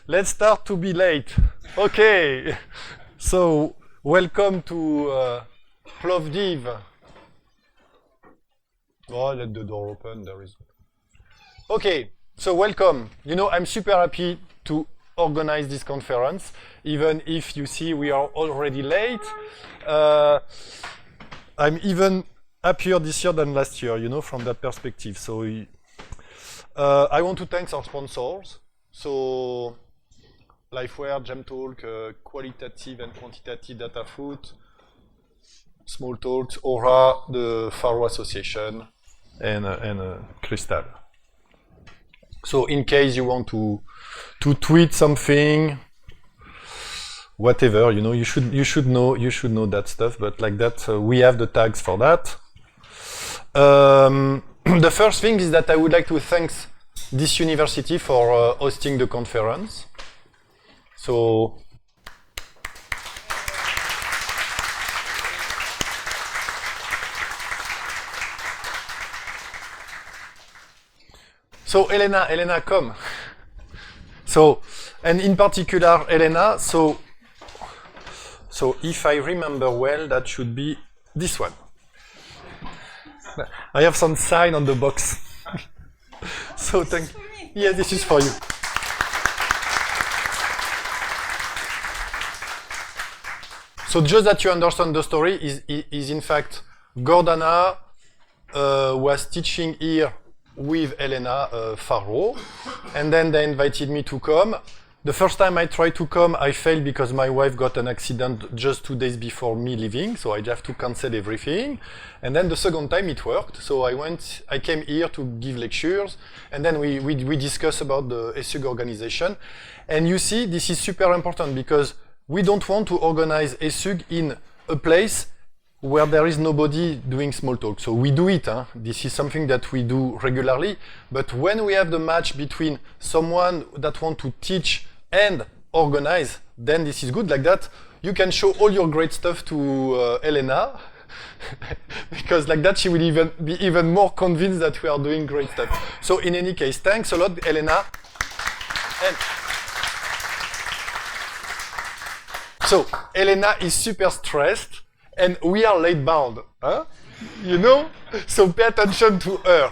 Let's start to be late. Okay. So, welcome to Plovdiv. Oh, let the door open. There is. Okay. So, welcome. You know, I'm super happy to organize this conference, even if you see we are already late. I'm even happier this year than last year, you know, from that perspective. So, I want to thank our sponsors. So, Lifeware, Gemtalk, Qualitative and Quantitative Data Foot, Smalltalk, Aura, the Faro Association, and Crystal. So, in case you want to tweet something, whatever, you know, you should know that stuff. But like that, we have the tags for that. The first thing is that I would like to thank this university for hosting the conference. So, Elena, come. So, and in particular, Elena, so if I remember well, that should be this one. I have some sign on the box. So thank you. Yeah, this is for you. So just that you understand the story is in fact Gordana was teaching here with Elena Faro, and then they invited me to come. The first time I tried to come, I failed because my wife got an accident just 2 days before me leaving, so I have to cancel everything. And then the second time it worked, so I came here to give lectures, and then we discussed about the ESUG organization. And you see, this is super important because we don't want to organize ESUG in a place where there is nobody doing small talk. So we do it, This is something that we do regularly. But when we have the match between someone that wants to teach and organize, then this is good. Like that, you can show all your great stuff to Elena, because like that she will be even more convinced that we are doing great stuff. So in any case, thanks a lot, Elena. And so Elena is super stressed, and we are late bound, You know? So pay attention to her.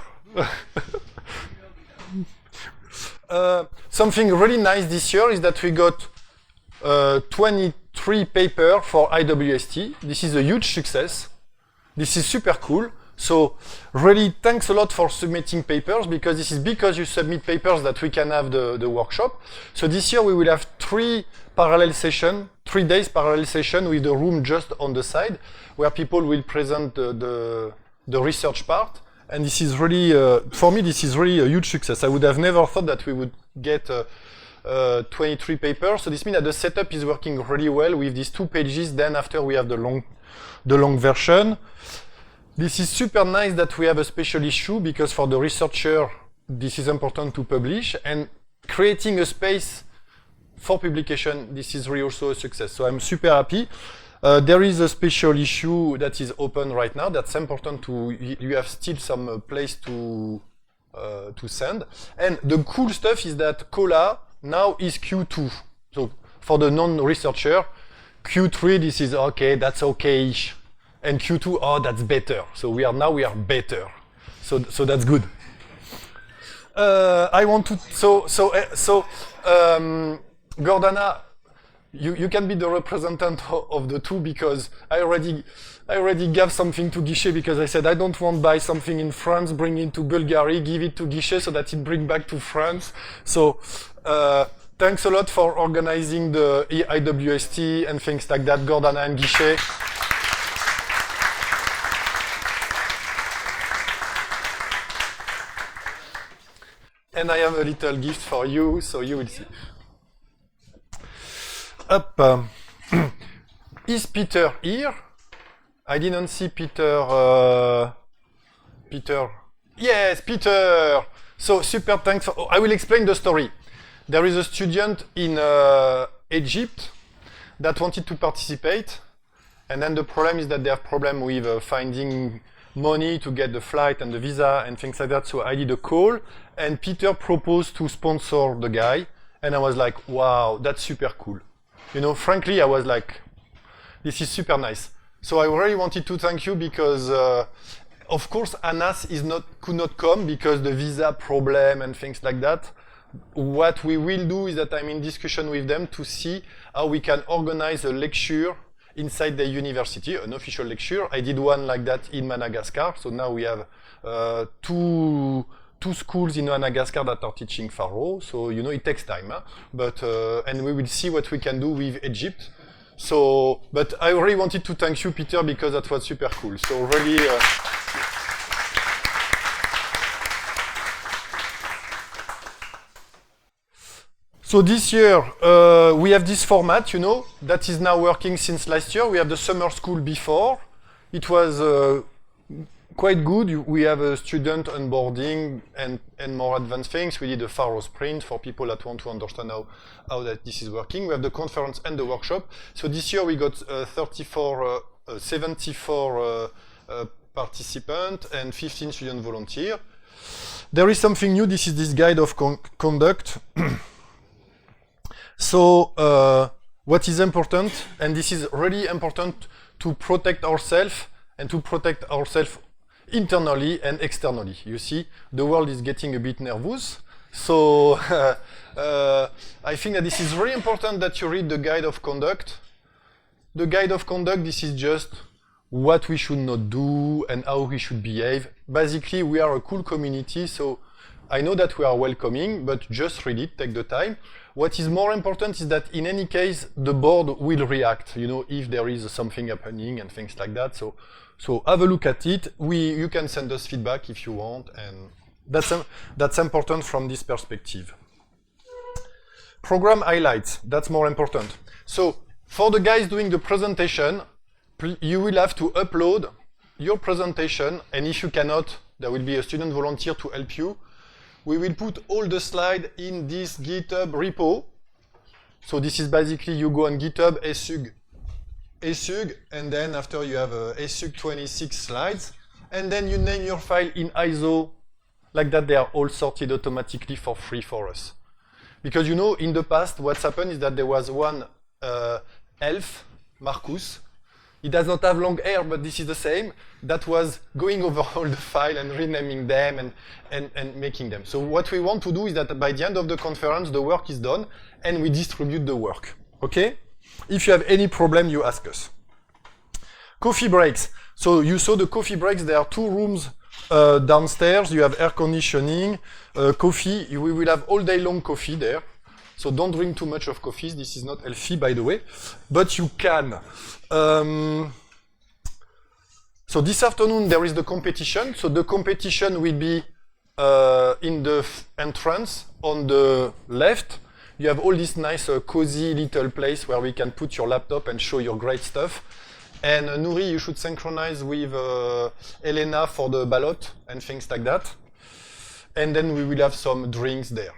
Something really nice this year is that we got 23 papers for IWST. This is a huge success. This is super cool. So really thanks a lot for submitting papers, because this is because you submit papers that we can have the workshop. So this year we will have 3 days parallel session with the room just on the side, where people will present the research part. And this is really, for me, this is really a huge success. I would have never thought that we would get 23 papers. So this means that the setup is working really well with these 2 pages. Then after we have the long version. This is super nice that we have a special issue, because for the researcher, this is important to publish. And creating a space for publication, this is really also a success. So I'm super happy. There is a special issue that is open right now. That's important you have still some place to send. And the cool stuff is that COLA now is Q2. So for the non-researcher, Q3, this is okay, that's okay-ish. And Q2, oh, that's better. So we are better. So that's good. I want to, Gordana, you can be the representative of the two, because I already gave something to Guichet, because I said I don't want to buy something in France, bring it to Bulgaria, give it to Guichet so that it bring back to France. So thanks a lot for organizing the IWST and things like that, Gordana and Guichet. And I have a little gift for you, so you will see. Up. Is Peter here? I didn't see Peter. Peter. Yes, Peter! So, super thanks. I will explain the story. There is a student in Egypt that wanted to participate. And then the problem is that they have problem with finding money to get the flight and the visa and things like that. So I did a call, and Peter proposed to sponsor the guy. And I was like, wow, that's super cool. You know, frankly, I was like, this is super nice. So I really wanted to thank you because, of course, ANAS could not come because the visa problem and things like that. What we will do is that I'm in discussion with them to see how we can organize a lecture inside the university, an official lecture. I did one like that in Madagascar. So now we have two schools in Madagascar that are teaching Faro. So, you know, it takes time. Huh? But, and we will see what we can do with Egypt. So, but I really wanted to thank you, Peter, because that was super cool. So really... So this year, we have this format, you know, that is now working since last year. We have the summer school before. It was quite good. We have a student onboarding and more advanced things. We did a Faro sprint for people that want to understand how that this is working. We have the conference and the workshop. So this year we got 74 participants and 15 student volunteers. There is something new. This is this guide of conduct. So what is important, and this is really important to protect ourselves and to protect ourselves internally and externally. You see, the world is getting a bit nervous. So I think that this is really important that you read the guide of conduct. The guide of conduct, this is just what we should not do and how we should behave. Basically, we are a cool community, so I know that we are welcoming, but just read it, take the time. What is more important is that in any case, the board will react, you know, if there is something happening and things like that. So have a look at it. You can send us feedback if you want, and that's important from this perspective. Program highlights, that's more important. So for the guys doing the presentation, you will have to upload your presentation, and if you cannot, there will be a student volunteer to help you. We will put all the slides in this GitHub repo. So this is basically, you go on GitHub, ESUG, and then after you have ESUG 26 slides, and then you name your file in ISO, like that they are all sorted automatically for free for us. Because you know, in the past, what's happened is that there was one elf, Marcus. He does not have long hair, but this is the same. That was going over all the file and renaming them and making them. So what we want to do is that by the end of the conference, the work is done, and we distribute the work. Okay? If you have any problem, you ask us. Coffee breaks. So you saw the coffee breaks. There are 2 rooms downstairs. You have air conditioning, coffee. We will have all day long coffee there. So don't drink too much of coffee. This is not healthy, by the way. But you can. So this afternoon, there is the competition. So the competition will be in the entrance on the left. You have all this nice, cozy little place where we can put your laptop and show your great stuff. And Nouri, you should synchronize with Elena for the ballot and things like that. And then we will have some drinks there.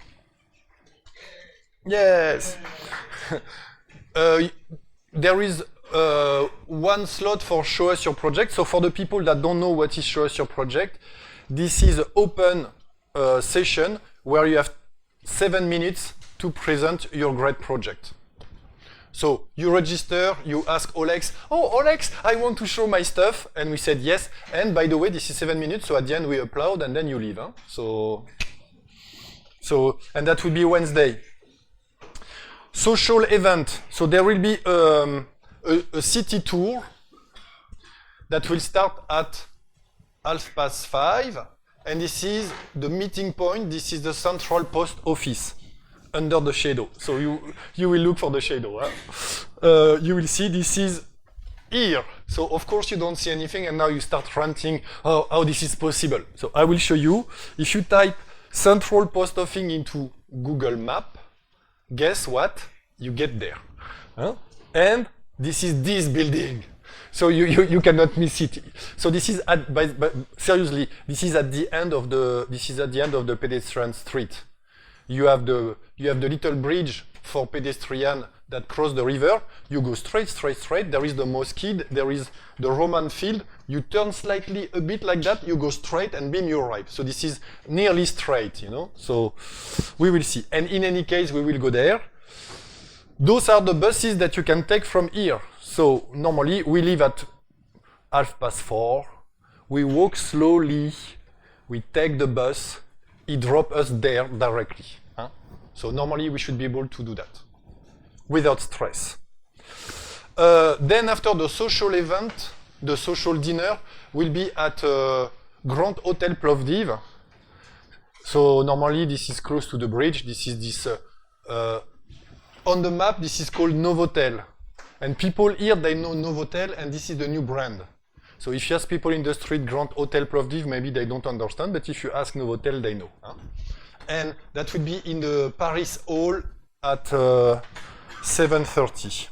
Yes. There is one slot for show us your project. So for the people that don't know what is show us your project, this is an open session where you have 7 minutes to present your great project. So you register, you ask Olex, oh Olex, I want to show my stuff, and we said yes. And by the way, this is 7 minutes, so at the end we upload and then you leave. Huh? So and that will be Wednesday. Social event. So there will be a city tour that will start at 5:30, and this is the meeting point. This is the central post office under the shadow. So you will look for the shadow. Huh? You will see this is here. So of course you don't see anything, and now you start ranting how this is possible. So I will show you. If you type central post office into Google Map, guess what? You get there. Huh? And this is this building. So you cannot miss it. So this is seriously, this is at the end of the pedestrian street. You have the little bridge for pedestrian that cross the river. You go straight, straight, straight. There is the mosque, there is the Roman field. You turn slightly a bit like that. You go straight, and beam, you arrive. So this is nearly straight, you know. So we will see. And in any case, we will go there. Those are the buses that you can take from here. So normally we leave at 4:30. We walk slowly. We take the bus. It drops us there directly. Huh? So normally we should be able to do that without stress. Then after the social event, the social dinner will be at Grand Hotel Plovdiv. So normally this is close to the bridge. This is this on the map. This is called Novotel, and people here they know Novotel, and this is the new brand. So if you ask people in the street Grand Hotel Plovdiv, maybe they don't understand, but if you ask Novotel, they know. Huh? And that will be in the Paris Hall at 7:30.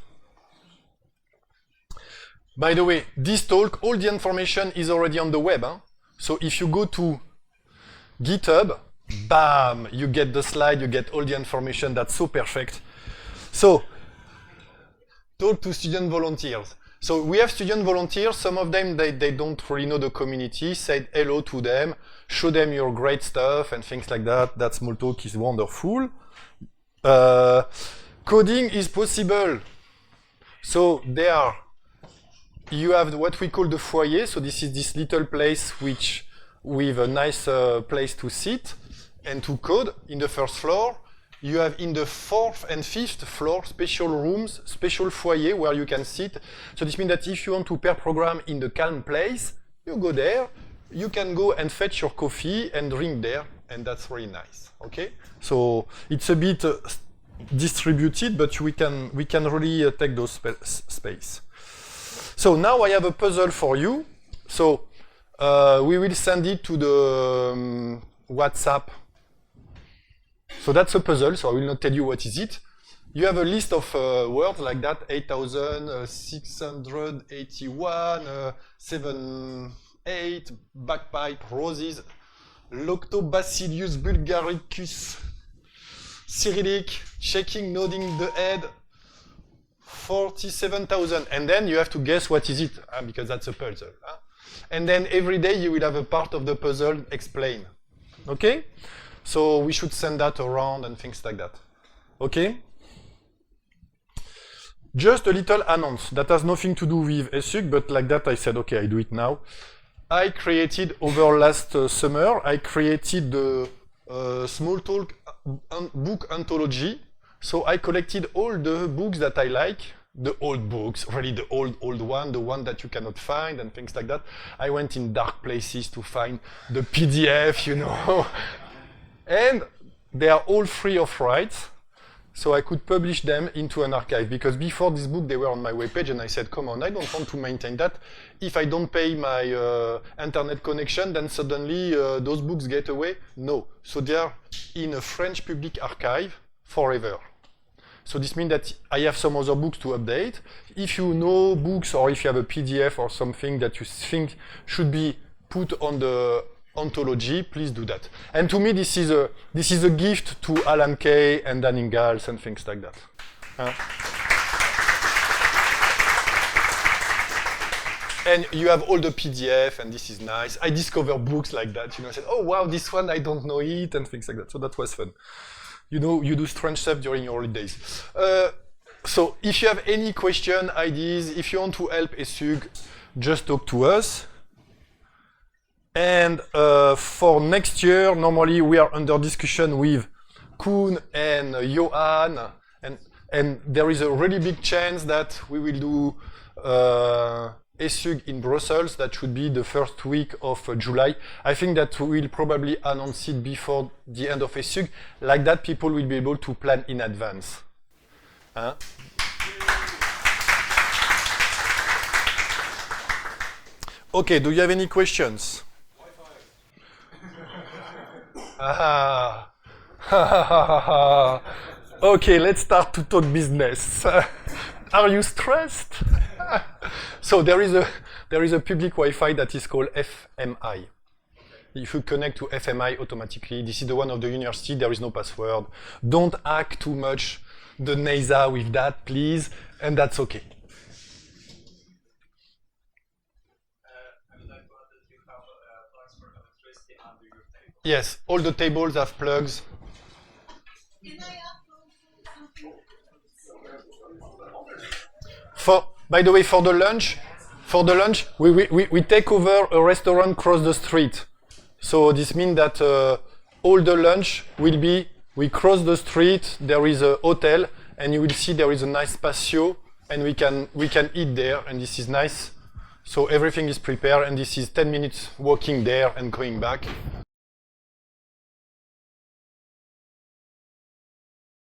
By the way, this talk, all the information is already on the web. Huh? So if you go to GitHub, bam, you get the slide, you get all the information. That's so perfect. So, talk to student volunteers. So we have student volunteers. Some of them, they don't really know the community. Say hello to them, show them your great stuff and things like that. That small talk is wonderful. Coding is possible. So there, you have what we call the foyer. So this is this little place which with a nice place to sit and to code in the first floor. You have in the 4th and 5th floor special rooms, special foyer where you can sit. So this means that if you want to pair program in the calm place, you go there. You can go and fetch your coffee and drink there, and that's really nice. Okay, so it's a bit distributed, but we can really take those space. So now I have a puzzle for you. So we will send it to the WhatsApp. So that's a puzzle, so I will not tell you what is it. You have a list of words like that, 8,681, 7, 8, bagpipe, roses, Lactobacillus bulgaricus, Cyrillic, shaking, nodding the head, 47,000. And then you have to guess what is it, because that's a puzzle. And then every day you will have a part of the puzzle explained. Okay? So we should send that around and things like that. Okay? Just a little announce that has nothing to do with ESUG, but like that I said, okay, I do it now. I created over last summer, I created the small talk book anthology. So I collected all the books that I like, the old books, really the old one, the one that you cannot find and things like that. I went in dark places to find the PDF, you know. And they are all free of rights, so I could publish them into an archive. Because before this book, they were on my webpage, and I said, come on, I don't want to maintain that. If I don't pay my internet connection, then suddenly those books get away. No. So they are in a French public archive forever. So this means that I have some other books to update. If you know books, or if you have a PDF or something that you think should be put on the ontology, please do that. And to me, this is a gift to Alan Kay and Dan Ingalls and things like that. And you have all the PDF, and this is nice. I discover books like that, you know. I said, oh wow, this one I don't know it, and things like that. So that was fun. You know, you do strange stuff during your holidays. So if you have any question, ideas, if you want to help ESUG, just talk to us. And for next year, normally we are under discussion with Koen and Johan, and there is a really big chance that we will do ESUG in Brussels. That should be the first week of July. I think that we will probably announce it before the end of ESUG. Like that, people will be able to plan in advance. Huh? Okay, do you have any questions? Okay, let's start to talk business. Are you stressed? So there is a public Wi-Fi that is called FMI. If you connect to FMI automatically, this is the one of the university. There is no password. Don't hack too much the NASA with that, please, and that's okay. I would like to add that you have plugs for electricity under your table. Yes, all the tables have plugs. Can I ask something? By the way, for the lunch, we take over a restaurant across the street. So this means that all the lunch will be, we cross the street, there is a hotel, and you will see there is a nice patio, and we can eat there, and this is nice. So everything is prepared, and this is 10 minutes walking there and going back.